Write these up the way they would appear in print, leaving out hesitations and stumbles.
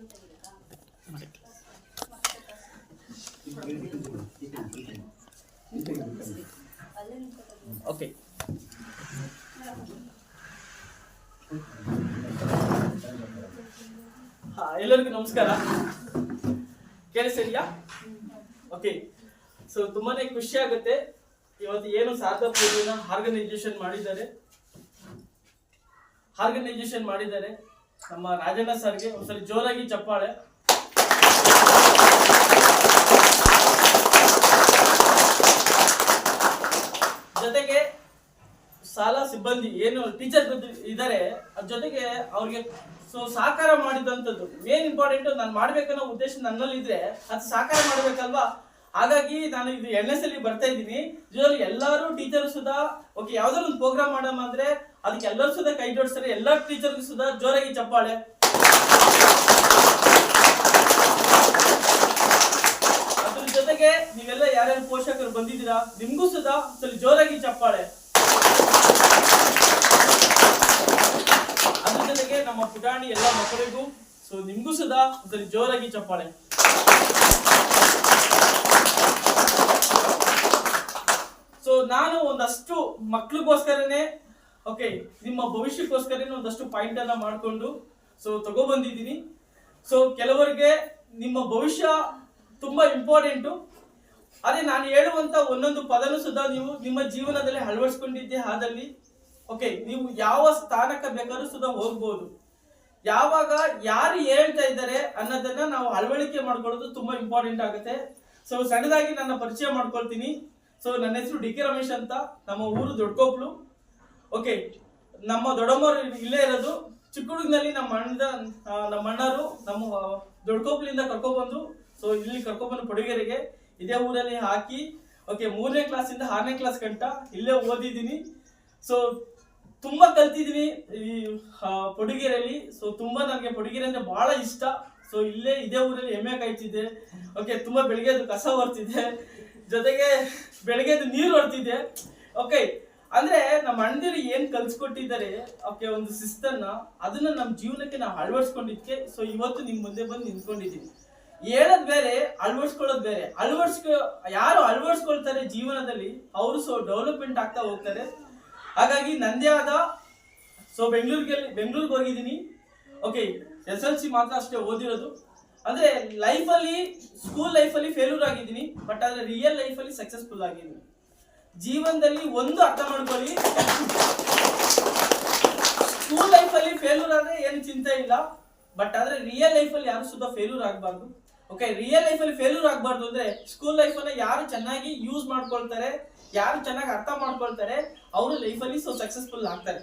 Okay, ಎಲ್ಲರಿಗೂ ನಮಸ್ಕಾರ. ಕೇಳಿಸ್ತಿದ್ಯಾ? ಓಕೆ, ಸೊ ತುಂಬಾನೇ ಖುಷಿ ಆಗುತ್ತೆ. ಇವತ್ತು ಏನು ಶಾರದಾ ಪೂಜೆನ ಆರ್ಗನೈಸೇಷನ್ ಮಾಡಿದ್ದಾರೆ ನಮ್ಮ ರಾಜಣ್ಣ ಸರ್ಗೆ ಒಂದ್ಸಲಿ ಜೋರಾಗಿ ಚಪ್ಪಾಳೆ. ಜೊತೆಗೆ ಶಾಲಾ ಸಿಬ್ಬಂದಿ ಏನು ಟೀಚರ್ ಇದ್ದಾರೆ, ಅದ್ರ ಜೊತೆಗೆ ಅವ್ರಿಗೆ ಸಹಕಾರ ಮಾಡಿದಂಥದ್ದು ಮೇನ್ ಇಂಪಾರ್ಟೆಂಟ್. ನಾನು ಮಾಡ್ಬೇಕನ್ನೋ ಉದ್ದೇಶ ನನ್ನಲ್ಲಿ ಇದ್ರೆ ಅದು ಸಹಕಾರ ಮಾಡ್ಬೇಕಲ್ವಾ. ಹಾಗಾಗಿ ನಾನು ಇದು NS ಅಲ್ಲಿ ಬರ್ತಾ ಇದ್ದೀನಿ. ಇದರಲ್ಲಿ ಎಲ್ಲರೂ ಟೀಚರ್ ಸುಧಾ ಓಕೆ, ಯಾವ್ದಾದ್ರು ಒಂದು ಪ್ರೋಗ್ರಾಮ್ ಮಾಡಮ್ಮ ಅಂದ್ರೆ ಅದಕ್ಕೆ ಎಲ್ಲರೂ ಸುಧಾ ಕೈ ಜೋಡಿಸ್ತಾರೆ. ಎಲ್ಲ ಟೀಚರ್ಗೂ ಸುಧಾ ಜೋರಾಗಿ ಚಪ್ಪಾಳೆ. ಅದ್ರ ಜೊತೆಗೆ ನೀವೆಲ್ಲ ಯಾರ್ಯಾರು ಪೋಷಕರು ಬಂದಿದ್ದೀರಾ ನಿಮ್ಗೂ ಸುಧಾ ಸ್ವಲ್ಪ ಜೋರಾಗಿ ಚಪ್ಪಾಳೆ. ಅದ್ರ ಜೊತೆಗೆ ನಮ್ಮ ಪುಟಾಣಿ ಎಲ್ಲ ಮಕ್ಕಳಿಗೂ ಸೊ ನಿಮ್ಗೂ ಸುಧಾ ಸ್ವಲ್ಪ ಜೋರಾಗಿ ಚಪ್ಪಾಳೆ. ಸೊ ನಾನು ಒಂದಷ್ಟು ಮಕ್ಳಿಗೋಸ್ಕರನೇ ಓಕೆ, ನಿಮ್ಮ ಭವಿಷ್ಯಕ್ಕೋಸ್ಕರನೇ ಒಂದಷ್ಟು ಪಾಯಿಂಟ್ ಅನ್ನ ಮಾಡ್ಕೊಂಡು ಸೊ ತಗೊಬಂದಿದ್ದೀನಿ. ಸೊ ಕೆಲವರಿಗೆ ನಿಮ್ಮ ಭವಿಷ್ಯ ತುಂಬಾ ಇಂಪಾರ್ಟೆಂಟು. ಅದೇ ನಾನು ಹೇಳುವಂತ ಒಂದೊಂದು ಪದನು ಸುಧಾ ನೀವು ನಿಮ್ಮ ಜೀವನದಲ್ಲಿ ಅಳವಡಿಸ್ಕೊಂಡಿದ್ದೆ ಆದಲ್ಲಿ ಓಕೆ, ನೀವು ಯಾವ ಸ್ಥಾನಕ್ಕೆ ಬೇಕಾದ್ರೂ ಸುಧಾ ಹೋಗ್ಬೋದು. ಯಾವಾಗ ಯಾರು ಹೇಳ್ತಾ ಇದ್ದಾರೆ ಅನ್ನೋದನ್ನ ನಾವು ಅಳವಡಿಕೆ ಮಾಡ್ಕೊಳ್ಳೋದು ತುಂಬಾ ಇಂಪಾರ್ಟೆಂಟ್ ಆಗುತ್ತೆ. ಸೊ ಸಣ್ಣದಾಗಿ ನನ್ನ ಪರಿಚಯ ಮಾಡ್ಕೊಳ್ತೀನಿ. ಸೊ ನನ್ನ ಹೆಸರು DK ರಮೇಶ್ ಅಂತ. ನಮ್ಮ ಊರು ದೊಡ್ಡಕೊಪ್ಲು. ಓಕೆ, ನಮ್ಮ ದೊಡ್ಡಮ್ಮರು ಇಲ್ಲೇ ಇರೋದು. ಚಿಕ್ಕ ಹುಡುಗನಲ್ಲಿ ನಮ್ಮ ಅಣ್ಣರು ನಮ್ಮ ದೊಡ್ಡಕೊಪ್ಲಿಂದ ಕರ್ಕೊಬಂದು ಸೊ ಇಲ್ಲಿ ಕರ್ಕೊಬಂದು ಪಡುಗೆರೆಗೆ ಇದೇ ಊರಲ್ಲಿ ಹಾಕಿ ಓಕೆ, 3ನೇ ಕ್ಲಾಸಿಂದ 6ನೇ ಕ್ಲಾಸ್ ಗಂಟ ಇಲ್ಲೇ ಓದಿದ್ದೀನಿ. ಸೊ ತುಂಬಾ ಕಲ್ತಿದ್ದೀನಿ ಈ ಪಡುಗೆರೆಯಲ್ಲಿ. ಸೊ ತುಂಬಾ ನನಗೆ ಪಡುಗೆರೆ ಅಂದ್ರೆ ಬಹಳ ಇಷ್ಟ. ಸೊ ಇಲ್ಲೇ ಇದೇ ಊರಲ್ಲಿ ಎಮ್ಮೆ ಕಾಯ್ತಿದ್ದೆ. ಓಕೆ, ತುಂಬಾ ಬೆಳಿಗ್ಗೆ ಕಸ ಹೊರ್ತಿದ್ದೆ, ಜೊತೆಗೆ ಬೆಳಗ್ಗೆ ನೀರು ಹೊಡ್ತಿದ್ದೆ. ಓಕೆ, ಅಂದ್ರೆ ನಮ್ಮ ಅಣ್ಣದಿರು ಏನ್ ಕಲ್ಸ್ಕೊಟ್ಟಿದ್ದಾರೆ ಓಕೆ, ಒಂದು ಶಿಸ್ತನ್ನ ಅದನ್ನ ನಮ್ಮ ಜೀವನಕ್ಕೆ ನಾವು ಅಳವಡಿಸ್ಕೊಂಡಿದ್ಕೆ ಸೊ ಇವತ್ತು ನಿಮ್ ಮುಂದೆ ಬಂದು ನಿಂತ್ಕೊಂಡಿದ್ದೀನಿ. ಹೇಳೋದ್ ಬೇರೆ, ಅಳವಡಿಸ್ಕೊಳ್ಳೋದು ಬೇರೆ. ಯಾರು ಅಳವಡಿಸ್ಕೊಳ್ತಾರೆ ಜೀವನದಲ್ಲಿ ಅವರು ಸೊ ಡೆವಲಪ್ಮೆಂಟ್ ಆಗ್ತಾ ಹೋಗ್ತಾರೆ. ಹಾಗಾಗಿ ನಂದೇ ಆದ ಸೊ ಬೆಂಗಳೂರಿಗೆ ಹೋಗಿದ್ದೀನಿ. ಓಕೆ, SLC ಮಾತ್ರ ಅಷ್ಟೇ ಓದಿರೋದು. ಅಂದ್ರೆ ಲೈಫಲ್ಲಿ ಸ್ಕೂಲ್ ಲೈಫಲ್ಲಿ ಫೇಲ್ಯೂರ್ ಆಗಿದ್ದೀನಿ, ಬಟ್ ಆದ್ರೆ ರಿಯಲ್ ಲೈಫಲ್ಲಿ ಸಕ್ಸಸ್ಫುಲ್ ಆಗಿದ್ದೀನಿ. ಜೀವನದಲ್ಲಿ ಒಂದು ಅರ್ಥ ಮಾಡ್ಕೊಳ್ಳಿ, ಸ್ಕೂಲ್ ಲೈಫಲ್ಲಿ ಫೇಲ್ಯೂರ್ ಆದ್ರೆ ಏನು ಚಿಂತೆ ಇಲ್ಲ, ಬಟ್ ಆದ್ರೆ ರಿಯಲ್ ಲೈಫಲ್ಲಿ ಯಾರು ಸುಧಾ ಫೇಲ್ಯೂರ್ ಆಗಬಾರ್ದು. ಓಕೆ, ರಿಯಲ್ ಲೈಫಲ್ಲಿ ಫೇಲ್ಯೂರ್ ಆಗಬಾರ್ದು ಅಂದ್ರೆ ಸ್ಕೂಲ್ ಲೈಫನ್ನ ಯಾರು ಚೆನ್ನಾಗಿ ಯೂಸ್ ಮಾಡ್ಕೊಳ್ತಾರೆ, ಯಾರು ಚೆನ್ನಾಗಿ ಅರ್ಥ ಮಾಡ್ಕೊಳ್ತಾರೆ ಅವರು ಲೈಫಲ್ಲಿ ಸೊ ಸಕ್ಸಸ್ಫುಲ್ ಆಗ್ತಾರೆ.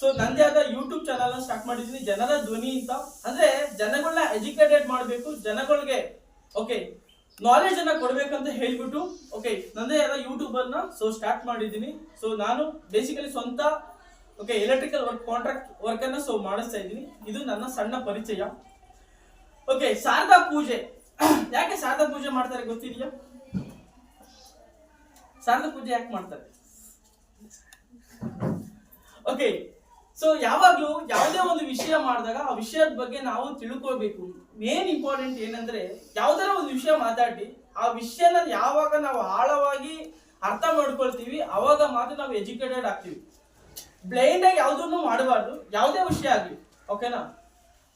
ಸೊ ನಂದೇ ಆದ ಯೂಟ್ಯೂಬ್ ಚಾನಲ್ ಸ್ಟಾರ್ಟ್ ಮಾಡಿದ್ದೀನಿ, ಜನರ ಧ್ವನಿ ಅಂತ. ಅಂದ್ರೆ ಜನಗಳನ್ನ ಎಜುಕೇಟೆಡ್ ಮಾಡಬೇಕು, ಜನಗಳಿಗೆ ಓಕೆ ನಾಲೆಜ್ ಅನ್ನ ಕೊಡ್ಬೇಕಂತ ಹೇಳ್ಬಿಟ್ಟು ಓಕೆ ನಂದೇ ಆದ ಯೂಟ್ಯೂಬ್ ಅನ್ನ ಸೊ ಸ್ಟಾರ್ಟ್ ಮಾಡಿದ್ದೀನಿ. ಸೊ ನಾನು ಬೇಸಿಕಲಿ ಸ್ವಂತ ಓಕೆ ಎಲೆಕ್ಟ್ರಿಕಲ್ ಕಾಂಟ್ರಾಕ್ಟ್ ವರ್ಕ್ ಅನ್ನ ಸೊ ಮಾಡಿಸ್ತಾ ಇದ್ದೀನಿ. ಇದು ನನ್ನ ಸಣ್ಣ ಪರಿಚಯ. ಓಕೆ, ಶಾರದಾ ಪೂಜೆ ಯಾಕೆ ಶಾರದಾ ಪೂಜೆ ಮಾಡ್ತಾರೆ ಗೊತ್ತಿದೆಯಾ? ಶಾರದಾ ಪೂಜೆ ಯಾಕೆ ಮಾಡ್ತಾರೆ? ಓಕೆ, ಸೊ ಯಾವಾಗ್ಲೂ ಯಾವುದೇ ಒಂದು ವಿಷಯ ಮಾಡಿದಾಗ ಆ ವಿಷಯದ ಬಗ್ಗೆ ನಾವು ತಿಳ್ಕೊಳ್ಬೇಕು. ಮೇನ್ ಇಂಪಾರ್ಟೆಂಟ್ ಏನಂದ್ರೆ ಯಾವ್ದಾರ ಒಂದು ವಿಷಯ ಮಾತಾಡಿ ಆ ವಿಷಯನ ಯಾವಾಗ ನಾವು ಆಳವಾಗಿ ಅರ್ಥ ಮಾಡ್ಕೊಳ್ತೀವಿ ಅವಾಗ ಮಾತ್ರ ನಾವು ಎಜುಕೇಟೆಡ್ ಆಗ್ತೀವಿ. ಬ್ಲೈಂಡ್ ಆಗಿ ಯಾವುದನ್ನು ಮಾಡಬಾರ್ದು, ಯಾವುದೇ ವಿಷಯ ಆಗ್ಲಿ ಓಕೆನಾ,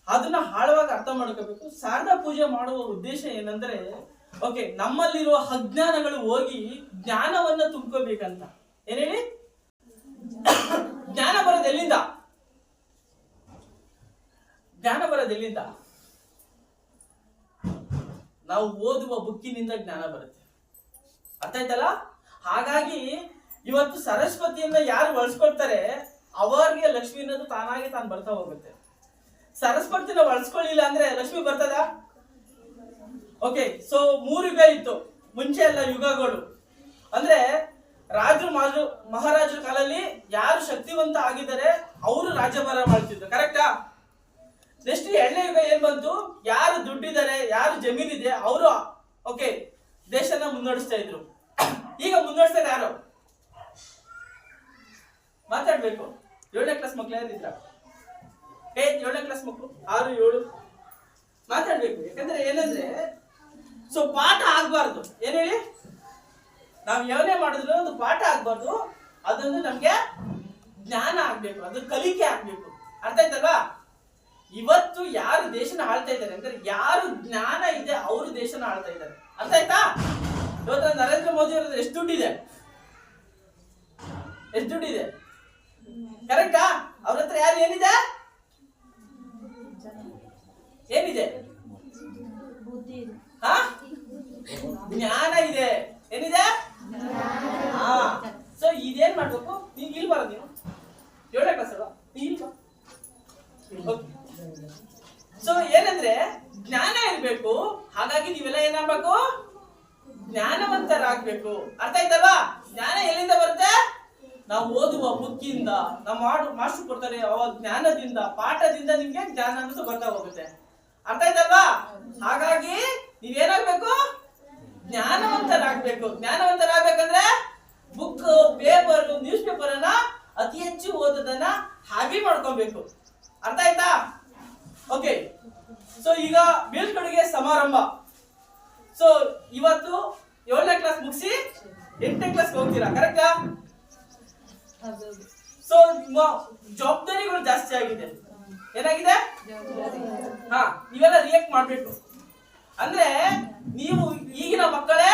ಅದನ್ನ ಆಳವಾಗಿ ಅರ್ಥ ಮಾಡ್ಕೋಬೇಕು. ಶಾರದಾ ಪೂಜೆ ಮಾಡುವ ಉದ್ದೇಶ ಏನಂದ್ರೆ ಓಕೆ, ನಮ್ಮಲ್ಲಿರುವ ಅಜ್ಞಾನಗಳು ಹೋಗಿ ಜ್ಞಾನವನ್ನ ತುಂಬ್ಕೋಬೇಕಂತ. ಏನ್ ಹೇಳಿ? ಜ್ಞಾನ ಬರೋದು ಎಲ್ಲಿಂದ? ಜ್ಞಾನ ಬರೋದು ಎಲ್ಲಿಂದ? ನಾವು ಓದುವ ಬುಕ್ಕಿನಿಂದ ಜ್ಞಾನ ಬರುತ್ತೆ. ಅರ್ಥ ಆಯ್ತಲ್ಲ? ಹಾಗಾಗಿ ಇವತ್ತು ಸರಸ್ವತಿಯನ್ನ ಯಾರು ಬಳಸ್ಕೊಳ್ತಾರೆ ಅವರಿಗೆ ಲಕ್ಷ್ಮಿ ಅನ್ನೋದು ತಾನಾಗಿ ತಾನು ಬರ್ತಾ ಹೋಗುತ್ತೆ. ಸರಸ್ವತಿನ ಬಳಸ್ಕೊಳ್ಳಿಲ್ಲ ಅಂದ್ರೆ ಲಕ್ಷ್ಮಿ ಬರ್ತದ? ಓಕೆ, ಸೊ 3 ಯುಗ ಇತ್ತು ಮುಂಚೆ ಎಲ್ಲ ಯುಗಗಳು. ಅಂದ್ರೆ ಮಹಾರಾಜರ ಕಾಲದಲ್ಲಿ ಯಾರು ಶಕ್ತಿವಂತ ಆಗಿದ್ದಾರೆ ಅವರು ರಾಜ್ಯಭಾರ ಮಾಡ್ತಿದ್ರು, ಕರೆಕ್ಟಾ? ನೆಕ್ಸ್ಟ್ 2ನೇ ಯುಗ ಏನ್ ಬಂತು? ಯಾರು ದುಡ್ಡಿದ್ದಾರೆ, ಯಾರು ಜಮೀನಿದೆ ಅವರು ಓಕೆ ದೇಶನ ಮುನ್ನಡೆಸ್ತಾ ಇದ್ರು. ಈಗ ಮುನ್ನಡೆಸ್ತಾರೆ ಯಾರು? ಮಾತಾಡ್ಬೇಕು. 7ನೇ ಕ್ಲಾಸ್ ಮಕ್ಳು ಯಾರಿದ್ರ? 7ನೇ ಕ್ಲಾಸ್ ಮಕ್ಕಳು 6, 7 ಮಾತಾಡ್ಬೇಕು. ಯಾಕಂದ್ರೆ ಏನಂದ್ರೆ ಸೊ ಪಾಠ ಆಗ್ಬಾರ್ದು. ಏನ್ ಹೇಳಿ, ನಾವ್ ಯೋಚನೆ ಮಾಡಿದ್ರು ಅದು ಪಾಠ ಆಗ್ಬಾರ್ದು, ಅದೊಂದು ನಮ್ಗೆ ಜ್ಞಾನ ಆಗ್ಬೇಕು, ಅದು ಕಲಿಕೆ ಆಗ್ಬೇಕು. ಅರ್ಥ ಆಯ್ತಲ್ವಾ? ಇವತ್ತು ಯಾರು ದೇಶನ ಆಳ್ತಾ ಇದ್ದಾರೆ ಅಂದ್ರೆ ಯಾರು ಜ್ಞಾನ ಇದೆ ಅವರು ದೇಶನ ಆಳ್ತಾ ಇದ್ದಾರೆ. ಅರ್ಥ ಆಯ್ತಾ? ಇವತ್ತು ನರೇಂದ್ರ ಮೋದಿ ಅವ್ರ ಎಷ್ಟು ದುಡ್ಡಿದೆ, ಎಷ್ಟು ದುಡ್ಡಿದೆ, ಕರೆಕ್ಟಾ? ಅವ್ರ ಹತ್ರ ಯಾರು ಏನಿದೆ, ಏನಿದೆ, ಹಾ ಜ್ಞಾನ ಇದೆ. ಏನಿದೆ? ಹಾ. ಸೊ ಇದೇನ್ ಮಾಡ್ಬೇಕು, ನೀನ್ ಇಲ್ಲಿ ಬರೋದು, ನೀನು 7ನೇ ಕ್ಲಾಸ್ ಅಲ್ವಾ, ಸೊ ಏನಂದ್ರೆ ಜ್ಞಾನ ಇರ್ಬೇಕು. ಹಾಗಾಗಿ ನೀವೆಲ್ಲ ಏನಾಗ್ಬೇಕು, ಜ್ಞಾನವಂತರಾಗ್ಬೇಕು. ಅರ್ಥ ಆಯ್ತಲ್ವಾ? ಜ್ಞಾನ ಎಲ್ಲಿಂದ ಬರುತ್ತೆ? ನಾವು ಓದುವ ಬುಕ್ಕಿಂದ, ನಾವು ಮಾಸ್ಟರ್ ಕೊಡ್ತಾರೆ ಅವ ಜ್ಞಾನದಿಂದ, ಪಾಠದಿಂದ ನಿಮ್ಗೆ ಜ್ಞಾನ ಅನ್ನೋದು ಬರ್ತಾ ಹೋಗುತ್ತೆ. ಅರ್ಥ ಆಯ್ತಲ್ವಾ? ಹಾಗಾಗಿ ನೀವೇನಾಗ್ಬೇಕು, ಜ್ಞಾನವಂತರಾಗ್ಬೇಕು. ಜ್ಞಾನವಂತರಾಗ್ಬೇಕಂದ್ರೆ ಬುಕ್, ಪೇಪರ್, ನ್ಯೂಸ್ ಪೇಪರ್ ಅನ್ನ ಅತಿ ಹೆಚ್ಚು ಓದೋದನ್ನ ಹ್ಯಾಬಿ ಮಾಡ್ಕೊಬೇಕು. ಅರ್ಥ ಆಯ್ತಾ? ಓಕೆ. ಸೊ ಈಗ ಬೀಳ್ಕೊಡುಗೆ ಸಮಾರಂಭ. ಸೊ ಇವತ್ತು 7ನೇ ಕ್ಲಾಸ್ ಮುಗಿಸಿ 8ನೇ ಕ್ಲಾಸ್ ಹೋಗ್ತೀರಾ, ಕರೆಕ್ಟಾ? ಸೊ ನಿಮ್ಮ ಜವಾಬ್ದಾರಿಗಳು ಜಾಸ್ತಿ ಆಗಿದೆ. ಏನಾಗಿದೆ? ಹಾ, ನೀವೆಲ್ಲ ರಿಯಾಕ್ಟ್ ಮಾಡ್ಬೇಕು. ಅಂದ್ರೆ ನೀವು ಈಗಿನ ಮಕ್ಕಳೇ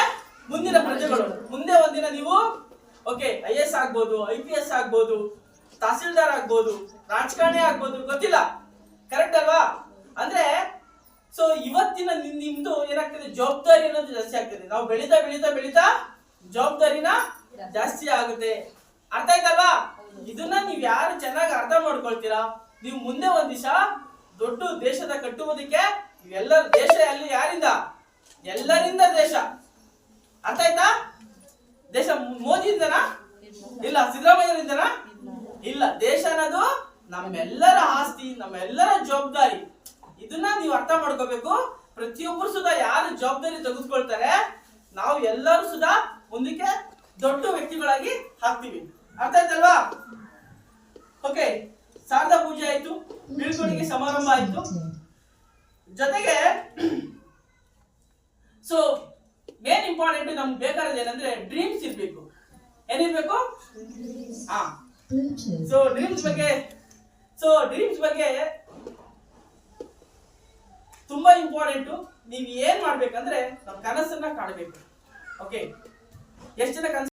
ಮುಂದಿನ ಪ್ರಜೆಗಳು. ಮುಂದೆ ಒಂದಿನ ನೀವು ಓಕೆ IAS ಆಗ್ಬೋದು, IPS ಆಗ್ಬೋದು, ತಹಸೀಲ್ದಾರ್ ಆಗ್ಬೋದು, ರಾಜಕಾರಣಿ ಆಗ್ಬೋದು, ಗೊತ್ತಿಲ್ಲ, ಕರೆಕ್ಟ್ ಅಲ್ವಾ? ಅಂದ್ರೆ ಸೊ ಇವತ್ತಿನ ನಿಮ್ದು ಏನಾಗ್ತದೆ, ಜವಾಬ್ದಾರಿ ಅನ್ನೋದು ಜಾಸ್ತಿ ಆಗ್ತದೆ. ನಾವು ಬೆಳೀತಾ ಬೆಳೀತಾ ಬೆಳೀತಾ ಜವಾಬ್ದಾರಿನ ಜಾಸ್ತಿ ಆಗುತ್ತೆ. ಅರ್ಥ ಆಯ್ತಲ್ವಾ? ಇದನ್ನ ನೀವ್ ಯಾರು ಚೆನ್ನಾಗಿ ಅರ್ಥ ಮಾಡ್ಕೊಳ್ತೀರಾ, ನೀವು ಮುಂದೆ ಒಂದ್ ದಿವಸ ದೊಡ್ಡ ದೇಶದ ಕಟ್ಟುವುದಕ್ಕೆ ಎಲ್ಲರ ದೇಶ ಅಲ್ಲಿ ಯಾರಿಂದ, ಎಲ್ಲರಿಂದ ದೇಶ. ಅರ್ಥ ಆಯ್ತಾ? ದೇಶ ಮೋದಿಯಿಂದನಾ? ಇಲ್ಲ. ಸಿದ್ದರಾಮಯ್ಯರಿಂದನಾ? ಇಲ್ಲ. ದೇಶ ಅನ್ನೋದು ನಮ್ಮೆಲ್ಲರ ಆಸ್ತಿ, ನಮ್ಮೆಲ್ಲರ ಜವಾಬ್ದಾರಿ. ಇದನ್ನ ನೀವು ಅರ್ಥ ಮಾಡ್ಕೋಬೇಕು. ಪ್ರತಿಯೊಬ್ಬರು ಸುಧಾ ಯಾರು ಜವಾಬ್ದಾರಿ ತೆಗೆದುಕೊಳ್ತಾರೆ, ನಾವು ಎಲ್ಲರೂ ಸುಧಾ ಮುಂದಕ್ಕೆ ದೊಡ್ಡ ವ್ಯಕ್ತಿಗಳಾಗಿ ಹಾಕ್ತೀವಿ. ಅರ್ಥ ಆಯ್ತಲ್ವಾ? ಓಕೆ, ಶಾರದಾ ಪೂಜೆ ಆಯ್ತು, ಬೀಳ್ಕೊಡುಗೆ ಸಮಾರಂಭ ಆಯ್ತು. ಜೊತೆಗೆ ಸೊ ಮೇನ್ ಇಂಪಾರ್ಟೆಂಟ್ ನಮ್ಗೆ ಬೇಕಾದ ಏನಂದ್ರೆ ಡ್ರೀಮ್ಸ್ ಇರ್ಬೇಕು. ಏನಿರ್ಬೇಕು? ಹಾ. ಸೊ ಡ್ರೀಮ್ಸ್ ಬಗ್ಗೆ ತುಂಬಾ ಇಂಪಾರ್ಟೆಂಟ್. ನೀವು ಏನ್ ಮಾಡ್ಬೇಕಂದ್ರೆ ನಮ್ಮ ಕನಸನ್ನ ಕಾಣಬೇಕು. ಓಕೆ, ಎಷ್ಟು ಜನ ಕನಸು